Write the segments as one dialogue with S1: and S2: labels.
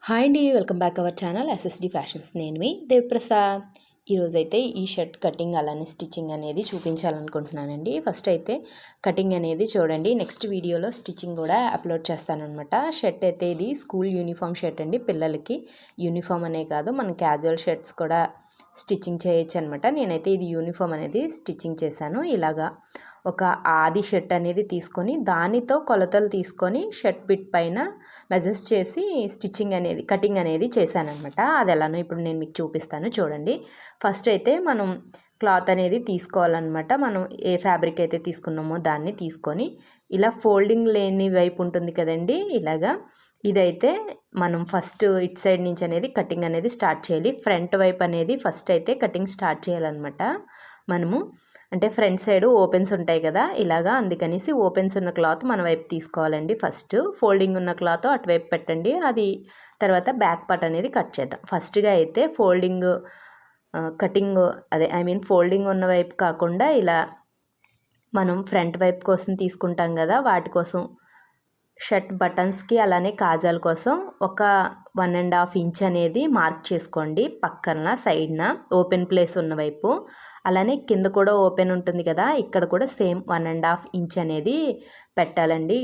S1: Hi అండి, welcome back our channel SSD fashions. నేను మీ దేవప్రసాద్. ఈరోజైతే ఈ షర్ట్ కటింగ్ అలానే స్టిచ్చింగ్ అనేది చూపించాలనుకుంటున్నానండి. ఫస్ట్ అయితే కటింగ్ అనేది చూడండి, నెక్స్ట్ వీడియోలో స్టిచ్చింగ్ కూడా అప్లోడ్ చేస్తానన్నమాట. షర్ట్ అయితే ఇది స్కూల్ యూనిఫామ్ షర్ట్ అండి. పిల్లలకి యూనిఫామ్ అనే కాదు, మన క్యాజువల్ షర్ట్స్ కూడా స్టిచ్చింగ్ చేయొచ్చు అనమాట. నేనైతే ఇది యూనిఫామ్ అనేది స్టిచ్చింగ్ చేశాను. ఇలాగా ఒక ఆది షర్ట్ అనేది తీసుకొని దానితో కొలతలు తీసుకొని షర్ట్ బిట్ పైన మెజర్స్ చేసి స్టిచ్చింగ్ అనేది కటింగ్ అనేది చేశానమాట. అది ఎలానో ఇప్పుడు నేను మీకు చూపిస్తాను చూడండి. ఫస్ట్ అయితే మనం క్లాత్ అనేది తీసుకోవాలన్నమాట. మనం ఏ ఫ్యాబ్రిక్ అయితే తీసుకున్నామో దాన్ని తీసుకొని ఇలా ఫోల్డింగ్ లేని వైపు ఉంటుంది కదండి, ఇలాగా ఇదైతే మనం ఫస్ట్ ఇట్ సైడ్ నుంచి అనేది కటింగ్ అనేది స్టార్ట్ చేయాలి. ఫ్రంట్ వైపు అనేది ఫస్ట్ అయితే కటింగ్ స్టార్ట్ చేయాలన్నమాట. మనము అంటే ఫ్రంట్ సైడ్ ఓపెన్స్ ఉంటాయి కదా, ఇలాగా అందుకనేసి ఓపెన్స్ ఉన్న క్లాత్ మన వైపు తీసుకోవాలండి. ఫస్ట్ ఫోల్డింగ్ ఉన్న క్లాత్ అటువైపు పెట్టండి, అది తర్వాత బ్యాక్ పార్ట్ అనేది కట్ చేద్దాం. ఫస్ట్గా అయితే ఫోల్డింగ్ కటింగ్ ఫోల్డింగ్ ఉన్న వైపు కాకుండా ఇలా మనం ఫ్రంట్ వైపు కోసం తీసుకుంటాం కదా, వాటి కోసం షర్ట్ బటన్స్కి అలానే కాజాల కోసం ఒక 1.5 ఇంచ్ అనేది మార్క్ చేసుకోండి. పక్కన సైడ్న ఓపెన్ ప్లేస్ ఉన్న వైపు, అలానే కింద కూడా ఓపెన్ ఉంటుంది కదా, ఇక్కడ కూడా సేమ్ 1.5 ఇంచ్ అనేది పెట్టాలండి.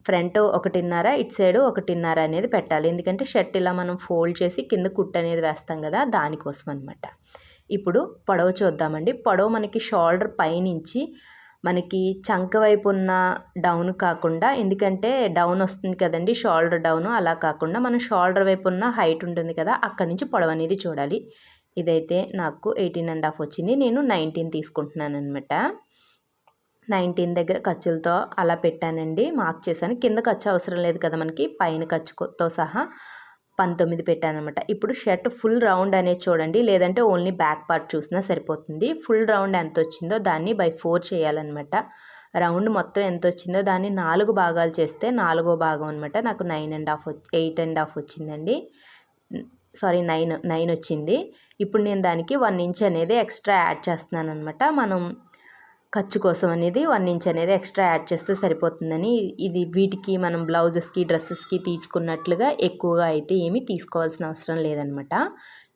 S1: ఫ్రంట్ 1.5, ఇటు సైడ్ 1.5 అనేది పెట్టాలి. ఎందుకంటే షర్ట్ ఇలా మనం ఫోల్డ్ చేసి కింద కుట్టు అనేది వేస్తాం కదా, దానికోసం అనమాట. ఇప్పుడు పొడవు చూద్దామండి. పొడవు మనకి షోల్డర్ పైనుంచి మనకి చంక వైపు ఉన్న డౌన్ కాకుండా, ఎందుకంటే డౌన్ వస్తుంది కదండి షోల్డర్ డౌన్, అలా కాకుండా మనం షోల్డర్ వైపు ఉన్న హైట్ ఉంటుంది కదా, అక్కడి నుంచి పొడవు అనేది చూడాలి. ఇదైతే నాకు 18.5 వచ్చింది. నేను 19 తీసుకుంటున్నాను అనమాట. 19 దగ్గర ఖర్చులతో అలా పెట్టానండి, మార్క్ చేశాను. కింద ఖర్చు అవసరం లేదు కదా మనకి, పైన ఖర్చుతో సహా 19 పెట్టాను అనమాట. ఇప్పుడు షర్ట్ ఫుల్ రౌండ్ అనేది చూడండి, లేదంటే ఓన్లీ బ్యాక్ పార్ట్ చూసినా సరిపోతుంది. ఫుల్ రౌండ్ ఎంత వచ్చిందో దాన్ని బై 4 చేయాలన్నమాట. రౌండ్ మొత్తం ఎంత వచ్చిందో దాన్ని 4 భాగాలు చేస్తే 4వ భాగం అనమాట. నాకు 8.5 వచ్చిందండి. సారీ 9 వచ్చింది. ఇప్పుడు నేను దానికి 1 ఇంచ్ అనేది ఎక్స్ట్రా యాడ్ చేస్తున్నాను అనమాట. మనం ఖర్చు కోసం అనేది 1 ఇంచ్ అనేది ఎక్స్ట్రా యాడ్ చేస్తే సరిపోతుందని. ఇది వీటికి మనం బ్లౌజెస్కి డ్రెస్సెస్కి తీసుకున్నట్లుగా ఎక్కువగా అయితే ఏమీ తీసుకోవాల్సిన అవసరం లేదనమాట.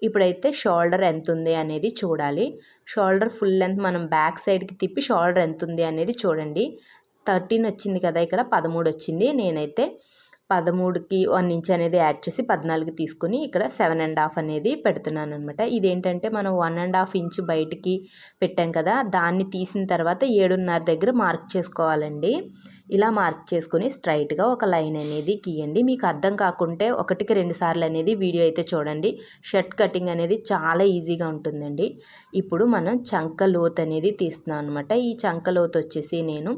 S1: ఇప్పుడైతే షోల్డర్ ఎంత ఉంది అనేది చూడాలి. షోల్డర్ ఫుల్ లెంత్ మనం బ్యాక్ సైడ్కి తిప్పి షోల్డర్ ఎంత ఉంది అనేది చూడండి. 13 వచ్చింది కదా, ఇక్కడ 13 వచ్చింది. నేనైతే 13కి 1 ఇంచ్ అనేది యాడ్ చేసి 14 తీసుకుని ఇక్కడ 7.5 అనేది పెడుతున్నాను అనమాట. ఇదేంటంటే మనం 1.5 ఇంచ్ బయటికి పెట్టాం కదా, దాన్ని తీసిన తర్వాత 7.5 దగ్గర మార్క్ చేసుకోవాలండి. ఇలా మార్క్ చేసుకుని స్ట్రైట్గా ఒక లైన్ అనేది గీయండి. మీకు అర్థం కాకుంటే 1కి 2 సార్లు అనేది వీడియో అయితే చూడండి. షర్ట్ కటింగ్ అనేది చాలా ఈజీగా ఉంటుందండి. ఇప్పుడు మనం చంక లోత్ అనేది తీస్తున్నాం అనమాట. ఈ చంక లోత్ వచ్చేసి నేను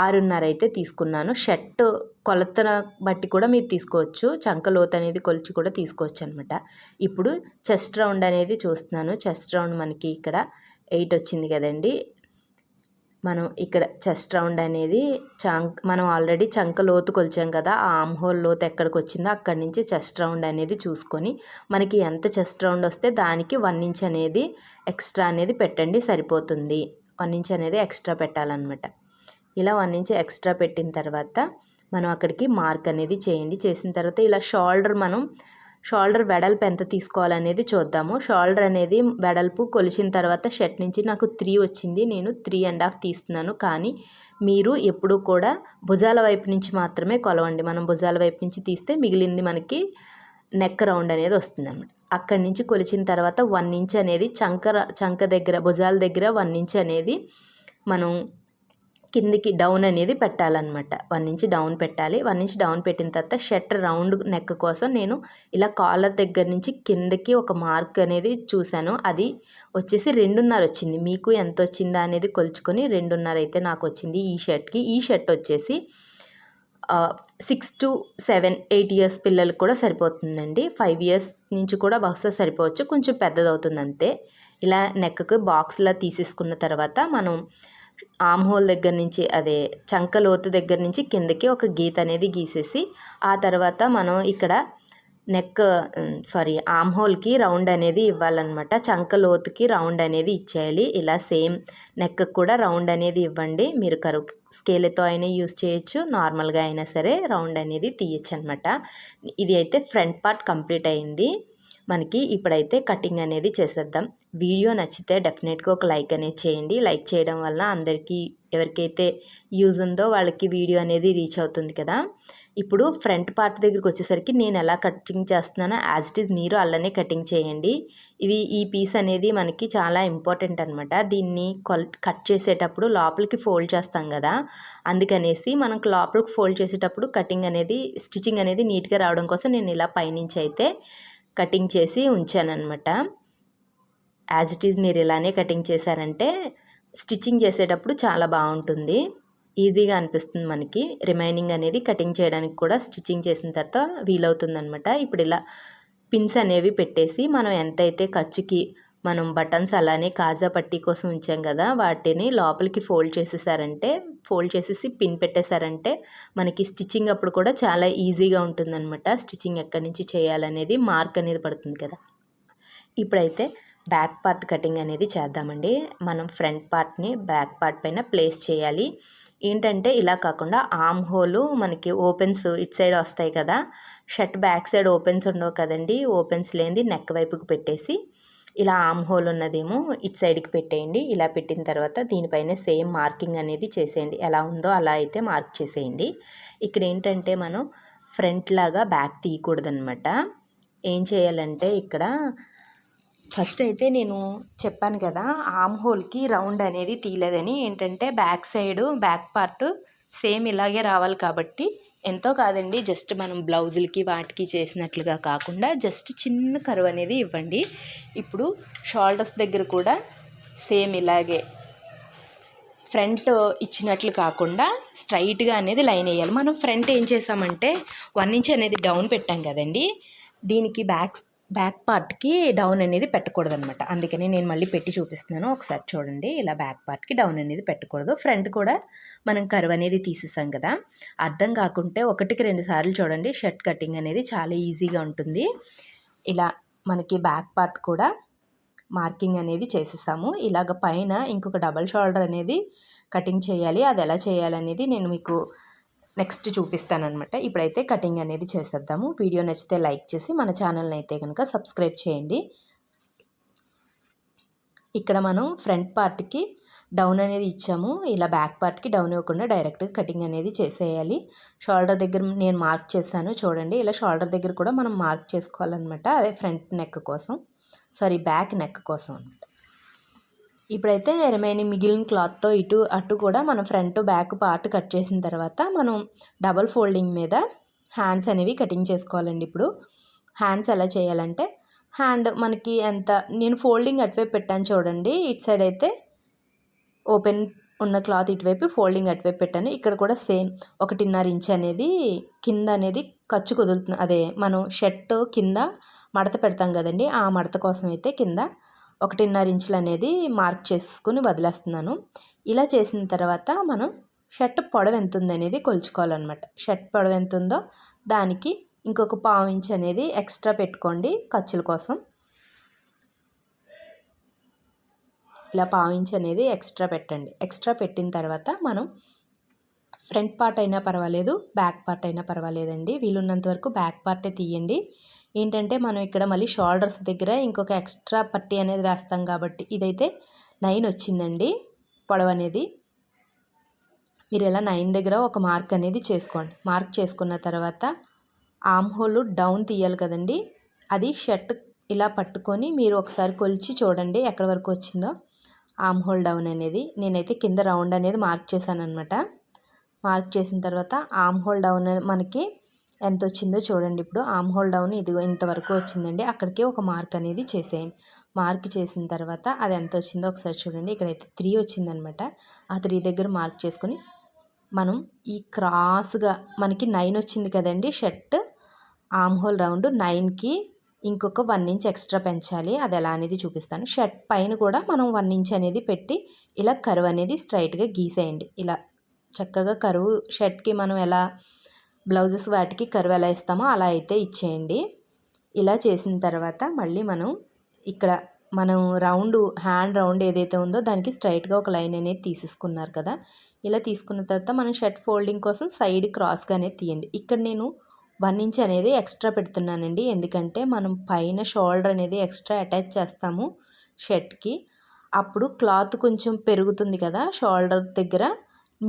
S1: 6.5 అయితే తీసుకున్నాను. షర్ట్ కొలతన బట్టి కూడా మీరు తీసుకోవచ్చు, చంక లోత్ అనేది కొలిచి కూడా తీసుకోవచ్చు అనమాట. ఇప్పుడు చెస్ట్ రౌండ్ అనేది చూస్తున్నాను. చెస్ట్ రౌండ్ మనకి ఇక్కడ 8 వచ్చింది కదండి. మనం ఇక్కడ చెస్ట్ రౌండ్ అనేది మనం ఆల్రెడీ చంక లోతు కొలిచాం కదా, ఆ ఆర్మ్ హోల్ లోతు ఎక్కడికి వచ్చిందో అక్కడి నుంచి చెస్ట్ రౌండ్ అనేది చూసుకొని మనకి ఎంత చెస్ట్ రౌండ్ వస్తే దానికి 1 ఇంచ్ అనేది ఎక్స్ట్రా అనేది పెట్టండి, సరిపోతుంది. 1 ఇంచ్ అనేది ఎక్స్ట్రా పెట్టాలన్నమాట. ఇలా 1 ఇంచ్ ఎక్స్ట్రా పెట్టిన తర్వాత మనం అక్కడికి మార్క్ అనేది చేయండి. చేసిన తర్వాత ఇలా షోల్డర్ వెడల్పు ఎంత తీసుకోవాలనేది చూద్దాము. షోల్డర్ అనేది వెడల్పు కొలిచిన తర్వాత షర్ట్ నుంచి నాకు 3 వచ్చింది. నేను 3.5 తీస్తున్నాను. కానీ మీరు ఎప్పుడూ కూడా భుజాల వైపు నుంచి మాత్రమే కొలవండి. మనం భుజాల వైపు నుంచి తీస్తే మిగిలింది మనకి నెక్ రౌండ్ అనేది వస్తుంది అన్నమాట. అక్కడి నుంచి కొలిచిన తర్వాత 1 ఇంచ్ అనేది చంక దగ్గర భుజాల దగ్గర 1 ఇంచ్ అనేది మనం కిందికి డౌన్ అనేది పెట్టాలన్నమాట. 1 ఇంచ్ డౌన్ పెట్టాలి. 1 ఇంచ్ డౌన్ పెట్టిన తర్వాత షర్ట్ రౌండ్ నెక్ కోసం నేను ఇలా కాలర్ దగ్గర నుంచి కిందకి ఒక మార్క్ అనేది చూశాను. అది వచ్చేసి 2.5 వచ్చింది. మీకు ఎంత వచ్చిందా అనేది కొలుచుకొని 2.5 అయితే నాకు వచ్చింది ఈ షర్ట్కి. ఈ షర్ట్ వచ్చేసి 6 to 7, 8 ఇయర్స్ పిల్లలకు కూడా సరిపోతుందండి. 5 ఇయర్స్ నుంచి కూడా బహుశా సరిపోవచ్చు, కొంచెం పెద్దదవుతుంది అంతే. ఇలా నెక్కి బాక్స్లా తీసేసుకున్న తర్వాత మనం ఆర్మ్ హోల్ దగ్గర నుంచి చంక లోతు దగ్గర నుంచి కిందకి ఒక గీత అనేది గీసేసి, ఆ తర్వాత మనం ఇక్కడ ఆర్మ్ హోల్కి రౌండ్ అనేది ఇవ్వాలన్నమాట. చంక లోతుకి రౌండ్ అనేది ఇచ్చేయాలి. ఇలా సేమ్ నెక్ కూడా రౌండ్ అనేది ఇవ్వండి. మీరు స్కేల్తో అయినా యూస్ చేయొచ్చు, నార్మల్గా అయినా సరే రౌండ్ అనేది తీయచ్చు అనమాట. ఇది అయితే ఫ్రంట్ పార్ట్ కంప్లీట్ అయింది మనకి. ఇప్పుడైతే కటింగ్ అనేది చేసేద్దాం. వీడియో నచ్చితే డెఫినెట్గా ఒక లైక్ అనేది చేయండి. లైక్ చేయడం వల్ల అందరికీ ఎవరికైతే యూజ్ ఉందో వాళ్ళకి వీడియో అనేది రీచ్ అవుతుంది కదా. ఇప్పుడు ఫ్రంట్ పార్ట్ దగ్గరికి వచ్చేసరికి నేను ఎలా కటింగ్ చేస్తున్నానో యాజ్ ఇట్ ఈజ్ మీరు అలానే కటింగ్ చేయండి. ఈ పీస్ అనేది మనకి చాలా ఇంపార్టెంట్ అనమాట. దీన్ని కట్ చేసేటప్పుడు లోపలికి ఫోల్డ్ చేస్తాం కదా, అందుకనేసి మనకు లోపలికి ఫోల్డ్ చేసేటప్పుడు స్టిచ్చింగ్ అనేది నీట్గా రావడం కోసం నేను ఇలా పైనుంచి అయితే కటింగ్ చేసి ఉంచానమాట. యాజ్ ఇట్ ఈజ్ మీరు ఇలానే కటింగ్ చేశారంటే స్టిచ్చింగ్ చేసేటప్పుడు చాలా బాగుంటుంది, ఈజీగా అనిపిస్తుంది మనకి. రిమైనింగ్ అనేది కటింగ్ చేయడానికి కూడా స్టిచ్చింగ్ చేసిన తర్వాత వీలవుతుంది అనమాట. ఇప్పుడు ఇలా పిన్స్ అనేవి పెట్టేసి మనం ఎంతైతే ఖర్చుకి మనం బటన్స్ అలానే కాజా పట్టీ కోసం ఉంచాం కదా, వాటిని లోపలికి ఫోల్డ్ చేసేసి పిన్ పెట్టేశారంటే మనకి స్టిచ్చింగ్ అప్పుడు కూడా చాలా ఈజీగా ఉంటుందన్నమాట. స్టిచ్చింగ్ ఎక్కడి నుంచి చేయాలనేది మార్క్ అనేది పడుతుంది కదా. ఇప్పుడైతే బ్యాక్ పార్ట్ కటింగ్ అనేది చేద్దామండి. మనం ఫ్రంట్ పార్ట్ని బ్యాక్ పార్ట్ పైన ప్లేస్ చేయాలి. ఏంటంటే ఇలా కాకుండా ఆర్మ్ హోలు మనకి ఓపెన్స్ ఇటు సైడ్ వస్తాయి కదా, షర్ట్ బ్యాక్ సైడ్ ఓపెన్స్ ఉండవు కదండి. ఓపెన్స్ లేనిది నెక్ వైపుకి పెట్టేసి ఇలా ఆర్మ్ హోల్ ఉన్నదేమో ఇటు సైడ్కి పెట్టేయండి. ఇలా పెట్టిన తర్వాత దీనిపైన సేమ్ మార్కింగ్ అనేది చేసేయండి. ఎలా ఉందో అలా అయితే మార్క్ చేసేయండి. ఇక్కడ ఏంటంటే మనం ఫ్రంట్ లాగా బ్యాక్ తీయకూడదనమాట. ఏం చేయాలంటే ఇక్కడ ఫస్ట్ అయితే నేను చెప్పాను కదా ఆర్మ్ హోల్కి రౌండ్ అనేది తీయలేదని. ఏంటంటే బ్యాక్ పార్ట్ సేమ్ ఇలాగే రావాలి కాబట్టి ఎంతో కాదండి, జస్ట్ మనం బ్లౌజులకి వాటికి చేసినట్లుగా కాకుండా జస్ట్ చిన్న కర్వ్ అనేది ఇవ్వండి. ఇప్పుడు షోల్డర్స్ దగ్గర కూడా సేమ్ ఇలాగే ఫ్రంట్ ఇచ్చినట్లు కాకుండా స్ట్రైట్గా అనేది లైన్ వేయాలి. మనం ఫ్రంట్ ఏం చేసామంటే 1 ఇంచ్ అనేది డౌన్ పెట్టాం కదండి, దీనికి బ్యాక్ పార్ట్కి డౌన్ అనేది పెట్టకూడదు అనమాట. అందుకని నేను మళ్ళీ పెట్టి చూపిస్తున్నాను, ఒకసారి చూడండి. ఇలా బ్యాక్ పార్ట్కి డౌన్ అనేది పెట్టకూడదు. ఫ్రంట్ కూడా మనం కర్వ్ అనేది తీసేసాం కదా, అర్థం కాకుంటే 1కి 2 సార్లు చూడండి. షర్ట్ కటింగ్ అనేది చాలా ఈజీగా ఉంటుంది. ఇలా మనకి బ్యాక్ పార్ట్ కూడా మార్కింగ్ అనేది చేసేసాము. ఇలాగ పైన ఇంకొక డబల్ షోల్డర్ అనేది కటింగ్ చేయాలి. అది ఎలా చేయాలనేది నేను మీకు నెక్స్ట్ చూపిస్తానమాట. ఇప్పుడైతే కటింగ్ అనేది చేసేద్దాము. వీడియో నచ్చితే లైక్ చేసి మన ఛానల్ని అయితే కనుక సబ్స్క్రైబ్ చేయండి. ఇక్కడ మనం ఫ్రంట్ పార్ట్కి డౌన్ అనేది ఇచ్చాము, ఇలా బ్యాక్ పార్ట్కి డౌన్ ఇవ్వకుండా డైరెక్ట్గా కటింగ్ అనేది చేసేయాలి. షోల్డర్ దగ్గర నేను మార్క్ చేశాను చూడండి. ఇలా షోల్డర్ దగ్గర కూడా మనం మార్క్ చేసుకోవాలన్నమాట. అదే బ్యాక్ నెక్ కోసం అనమాట. ఇప్పుడైతే రిమైనింగ్ మిగిలిన క్లాత్తో ఇటు అటు కూడా మనం ఫ్రంట్ బ్యాక్ పార్ట్ కట్ చేసిన తర్వాత మనం డబల్ ఫోల్డింగ్ మీద హ్యాండ్స్ అనేవి కటింగ్ చేసుకోవాలండి. ఇప్పుడు హ్యాండ్స్ ఎలా చేయాలంటే హ్యాండ్ మనకి నేను ఫోల్డింగ్ అటువైపు పెట్టాను చూడండి. ఇటు సైడ్ అయితే ఓపెన్ ఉన్న క్లాత్ ఇటువైపు, ఫోల్డింగ్ అటువైపు పెట్టాను. ఇక్కడ కూడా సేమ్ 1.5 ఇంచ్ అనేది కింద అనేది ఖర్చు కుదులుతుంది. అదే మనం షర్ట్ కింద మడత పెడతాం కదండి, ఆ మడత కోసం అయితే కింద 1.5 ఇంచులు అనేది మార్క్ చేసుకుని వదిలేస్తున్నాను. ఇలా చేసిన తర్వాత మనం షర్ట్ పొడవు ఎంత ఉందనేది కొలుచుకోవాలన్నమాట. షర్ట్ పొడవు ఎంత ఉందో దానికి ఇంకొక 1/4 ఇంచ్ అనేది ఎక్స్ట్రా పెట్టుకోండి ఖర్చుల కోసం. ఇలా 1/4 ఇంచ్ అనేది ఎక్స్ట్రా పెట్టండి. ఎక్స్ట్రా పెట్టిన తర్వాత మనం ఫ్రంట్ పార్ట్ అయినా పర్వాలేదు, బ్యాక్ పార్ట్ అయినా పర్వాలేదండి, వీలున్నంత వరకు బ్యాక్ పార్టే తీయండి. ఏంటంటే మనం ఇక్కడ మళ్ళీ షోల్డర్స్ దగ్గర ఇంకొక ఎక్స్ట్రా పట్టీ అనేది వేస్తాం కాబట్టి ఇదైతే 9 వచ్చిందండి పొడవు అనేది. మీరు ఇలా 9 దగ్గర ఒక మార్క్ అనేది చేసుకోండి. మార్క్ చేసుకున్న తర్వాత ఆర్మ్ హోల్ డౌన్ తీయాలి కదండి, అది షర్ట్ ఇలా పట్టుకొని మీరు ఒకసారి కొలిచి చూడండి ఎక్కడి వరకు వచ్చిందో ఆర్మ్ హోల్ డౌన్ అనేది. నేనైతే కింద రౌండ్ అనేది మార్క్ చేశాను అనమాట. మార్క్ చేసిన తర్వాత ఆర్మ్ హోల్ డౌన్ మనకి ఎంత వచ్చిందో చూడండి. ఇప్పుడు ఆర్మ్ హోల్ డౌన్ ఇదిగో ఇంతవరకు వచ్చిందండి. అక్కడికి ఒక మార్క్ అనేది చేసేయండి. మార్క్ చేసిన తర్వాత అది ఎంత వచ్చిందో ఒకసారి చూడండి. ఇక్కడైతే 3 వచ్చిందనమాట. ఆ 3 దగ్గర మార్క్ చేసుకొని మనం ఈ క్రాస్గా మనకి 9 వచ్చింది కదండి షర్ట్ ఆర్మ్ హోల్ రౌండ్, 9కి ఇంకొక 1 ఇంచ్ ఎక్స్ట్రా పెంచాలి. అది ఎలా అనేది చూపిస్తాను. షర్ట్ పైన కూడా మనం 1 ఇంచ్ అనేది పెట్టి ఇలా కర్వ్ అనేది స్ట్రైట్గా గీసేయండి. ఇలా చక్కగా కర్వ్ షర్ట్కి మనం ఎలా బ్లౌజెస్ వాటికి కర్వ్ ఎలా ఇస్తామో అలా అయితే ఇచ్చేయండి. ఇలా చేసిన తర్వాత మళ్ళీ మనం ఇక్కడ మనం హ్యాండ్ రౌండ్ ఏదైతే ఉందో దానికి స్ట్రైట్గా ఒక లైన్ అనేది తీసేసుకున్నారు కదా. ఇలా తీసుకున్న తర్వాత మనం షర్ట్ ఫోల్డింగ్ కోసం సైడ్ క్రాస్గా అనేది తీయండి. ఇక్కడ నేను 1 ఇంచ్ అనేది ఎక్స్ట్రా పెడుతున్నానండి, ఎందుకంటే మనం పైన షోల్డర్ అనేది ఎక్స్ట్రా అటాచ్ చేస్తాము షర్ట్కి. అప్పుడు క్లాత్ కొంచెం పెరుగుతుంది కదా షోల్డర్ దగ్గర,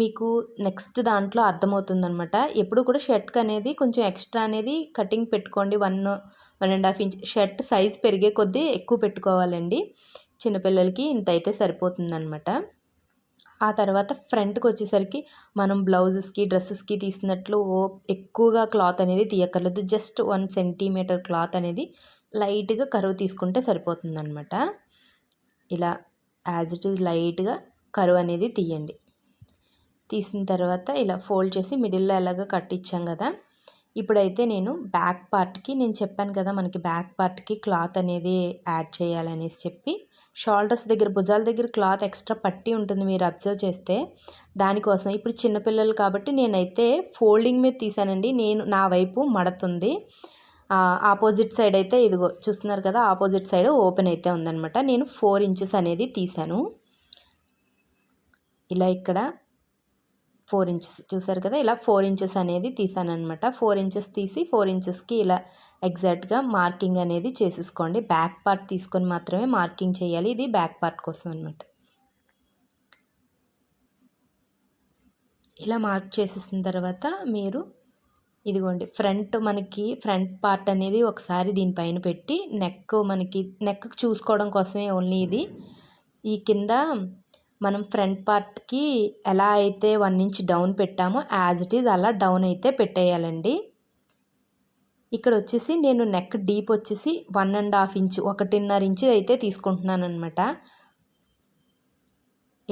S1: మీకు నెక్స్ట్ దాంట్లో అర్థమవుతుందనమాట. ఎప్పుడు కూడా షర్ట్కి అనేది కొంచెం ఎక్స్ట్రా అనేది కటింగ్ పెట్టుకోండి. 1.5 ఇంచ్ షర్ట్ సైజ్ పెరిగే కొద్దీ ఎక్కువ పెట్టుకోవాలండి. చిన్నపిల్లలకి ఇంత అయితే సరిపోతుందనమాట. ఆ తర్వాత ఫ్రంట్కి వచ్చేసరికి మనం బ్లౌజెస్కి డ్రెస్సెస్కి తీసినట్లు ఎక్కువగా క్లాత్ అనేది తీయక్కర్లేదు. జస్ట్ 1 సెంటీమీటర్ క్లాత్ అనేది లైట్గా కరువు తీసుకుంటే సరిపోతుందనమాట. ఇలా యాజ్ ఇట్ ఈజ్ లైట్గా కరువు అనేది తీయండి. తీసిన తర్వాత ఇలా ఫోల్డ్ చేసి మిడిల్లో ఎలాగ కట్టించాం కదా. ఇప్పుడైతే నేను బ్యాక్ పార్ట్కి, నేను చెప్పాను కదా మనకి బ్యాక్ పార్ట్కి క్లాత్ అనేది యాడ్ చేయాలనేసి చెప్పి, షోల్డర్స్ దగ్గర భుజాల దగ్గర క్లాత్ ఎక్స్ట్రా పట్టి ఉంటుంది మీరు అబ్జర్వ్ చేస్తే. దానికోసం ఇప్పుడు చిన్నపిల్లలు కాబట్టి నేనైతే ఫోల్డింగ్ మీద తీసానండి. నా వైపు మడతుంది, ఆపోజిట్ సైడ్ అయితే ఇదిగో చూస్తున్నారు కదా, ఆపోజిట్ సైడ్ ఓపెన్ అయితే ఉందన్నమాట. నేను 4 ఇంచెస్ అనేది తీసాను. ఇలా ఇక్కడ 4 ఇంచెస్ చూసారు కదా, ఇలా 4 ఇంచెస్ అనేది తీసానమాట. 4 ఇంచెస్ తీసి 4 ఇంచెస్కి ఇలా ఎగ్జాక్ట్గా మార్కింగ్ అనేది చేసేసుకోండి. బ్యాక్ పార్ట్ తీసుకొని మాత్రమే మార్కింగ్ చేయాలి, ఇది బ్యాక్ పార్ట్ కోసం అనమాట. ఇలా మార్క్ చేసేసిన తర్వాత మీరు ఇదిగోండి మనకి ఫ్రంట్ పార్ట్ అనేది ఒకసారి దీనిపైన పెట్టి నెక్ చూసుకోవడం కోసమే ఓన్లీ ఇది. ఈ కింద మనం ఫ్రంట్ పార్ట్కి ఎలా అయితే 1 ఇంచ్ డౌన్ పెట్టామో యాజ్ ఇట్ ఈజ్ అలా డౌన్ అయితే పెట్టేయాలండి. ఇక్కడ వచ్చేసి నేను నెక్ డీప్ వచ్చేసి 1.5 ఇంచ్ 1.5 ఇంచు అయితే తీసుకుంటున్నాను అనమాట.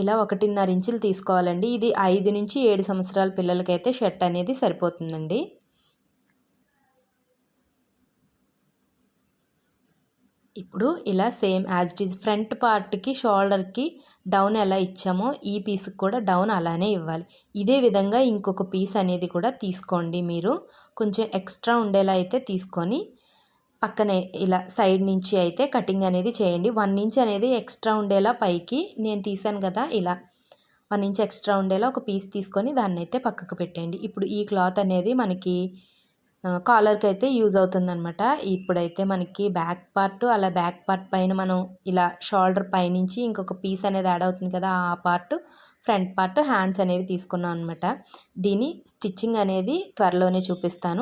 S1: ఇలా 1.5 ఇంచులు తీసుకోవాలండి. ఇది 5 నుంచి 7 సంవత్సరాల పిల్లలకైతే షర్ట్ అనేది సరిపోతుందండి. ఇప్పుడు ఇలా same as it is front పార్ట్కి షోల్డర్కి డౌన్ ఎలా ఇచ్చామో ఈ పీస్కి కూడా డౌన్ అలానే ఇవ్వాలి. ఇదే విధంగా ఇంకొక పీస్ అనేది కూడా తీసుకోండి. మీరు కొంచెం ఎక్స్ట్రా ఉండేలా అయితే తీసుకొని పక్కనే ఇలా సైడ్ నుంచి అయితే కటింగ్ అనేది చేయండి. 1 ఇంచ్ అనేది ఎక్స్ట్రా ఉండేలా పైకి నేను తీసాను కదా, ఇలా 1 ఇంచ్ ఎక్స్ట్రా ఉండేలా ఒక పీస్ తీసుకొని దాన్ని అయితే పక్కకు పెట్టండి. ఇప్పుడు ఈ క్లాత్ అనేది మనకి కాలర్కి అయితే యూజ్ అవుతుందన్నమాట. ఇప్పుడైతే మనకి బ్యాక్ పార్ట్, అలా బ్యాక్ పార్ట్ పైన మనం ఇలా షోల్డర్ పైనుంచి ఇంకొక పీస్ అనేది యాడ్ అవుతుంది కదా, ఆ పార్ట్ ఫ్రంట్ పార్ట్ హ్యాండ్స్ అనేవి తీసుకున్నాం అనమాట. దీని స్టిచ్చింగ్ అనేది త్వరలోనే చూపిస్తాను.